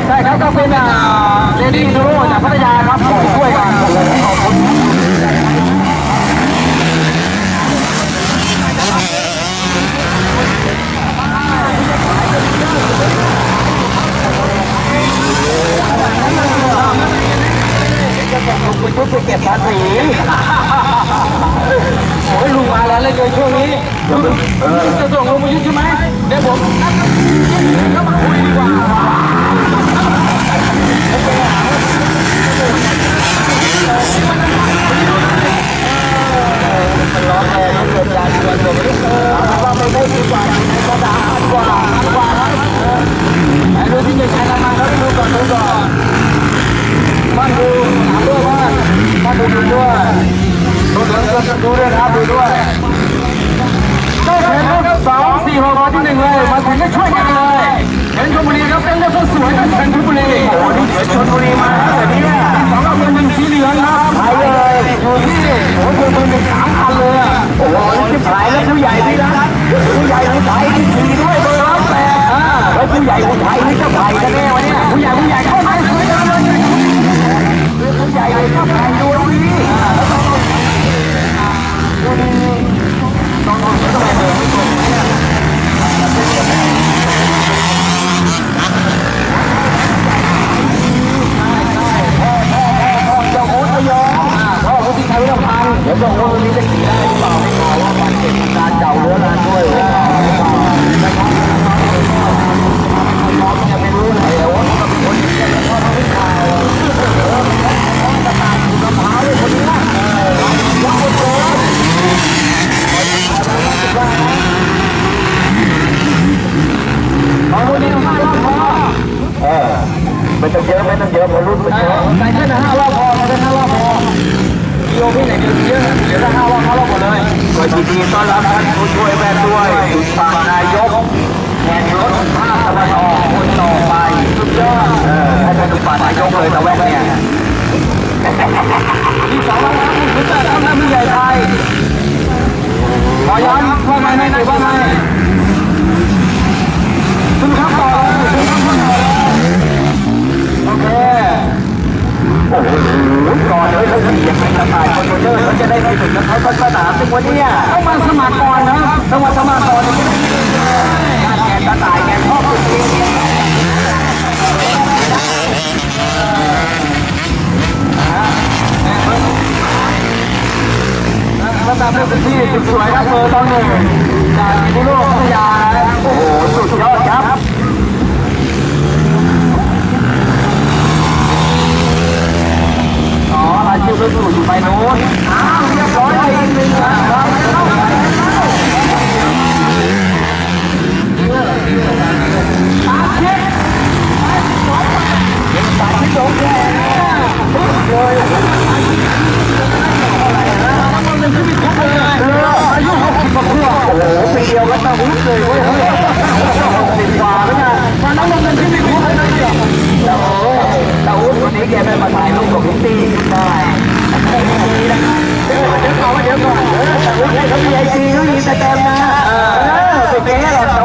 ใช่ครับก็เป็นเลดี้ดูโร่จากพัทยาครับช่วยกันขอบคุณคุณชุดไปเก็บภาษีโอ้ยลุงมาแล้วเลยช่วงนี้จะส่งลุงมายุทธใช่ไหมเดี๋ยวผมก็มาคุยดีกว่ามันร้อนแรงเกิดยาชวนผมว่าไม่ได้ดีกว่าก็ด่ากว่าครับไอ้ดูที่จะใช้น้ำมันเขาดูก่อนบ้านดูถามด้วยบ้านดูด้วยดูด้วยครับดูด้วยก็เห็นรถ246มาที่1เลยมาถึงก็ช่วยกันเลยเห็นชลบุรีครับเป็นรถสวยกันเป็นชลบุรีโอ้โหนี่ชลบุรีมาแต่เนี่ย2กับ1สีเหลืองครับหายเลยอยู่ที่โอ้โหคนเป็น3 คันเลยโอ้โหนี่หายแล้วผู้ใหญ่พี่นะผู้ใหญ่ผู้ชายที่ขี่ด้วยเบอร์รับแต่แล้วผู้ใหญ่ผู้ชายนี่เจ้าไผ่กันแน่วะเนี่ยผู้ใหญ่เข้ามาสวยจังเลยผู้ใหญ่เลยเจ้าไผ่ดูตรงนี้ต้องเดินเจ้าโอ๊ตยอพ่อเขาที่ใช้เรื่องพันเดี๋ยวเจ้าโอ๊ตนี้จะขี่ได้หรือเปล่าไม่รู้ว่าการเก็บการเก่าเรื้อรังด้วยยังไม่รู้เลยว่าเขาเป็นคนที่จะชอบผู้ชายจะตายอยู่กับพาเลยคนนี้ยังไม่โดนเอาคนนี้5 รอบพอไม่ต้องเยอะพอรุ่นไปเยอะใส่แค่5 รอบพอมาแค่5 รอบพอโยพี่ไหนเยอะเดี๋ยวถ้า5 รอบหมดเลยก็ยินดีต้อนรับท่านผู้ช่วยแม่ด้วยสุภานายกแห่งรถภาคตะวันออกคนต่อไปสุดยอดให้เป็นสุภานายกเลยตะแวกเนี่ยที่2 แล้วนะคุณจะทำหน้าที่ใหญ่ไทยขอย้ำว่าไงว่าไงคุณครับต่อเลยโอเคโอ้โหก่อนเลยเขาขี่ยังไงจะตายคนโดนเขาจะได้ไปถึงเขาต้นสนามถึงวันนี้ต้องมาสมัครก่อนนะต้องมาสมัครก่อนการแข่งกระต่ายแข่งพ่อคุณทีก็ตามเป็นที่สวยครับเบอร์ต้อง1จากพิโลกพัทยาโอ้โหสุดยอดครับรายชื่อเรื่องอยู่ไปโน้นเรียบร้อยเลยอีก1ครับตาเช็ดตาที่โดนแย่เลยอายุ60 กว่าโอ้โหปีเดียวก็ต้องรู้เลยเว้ย60 กว่าแล้วนะตอนนั้นเราเป็นที่ไม่รู้เลยเนี่ยโอ้โหแต่วุฒิวันนี้แกได้มาถ่ายรูปกับพิตตี้ได้เดี๋ยวก่อนแต่วุฒิให้เขามีไอจีเขามีสแกมนะไปแก้หรอกแต่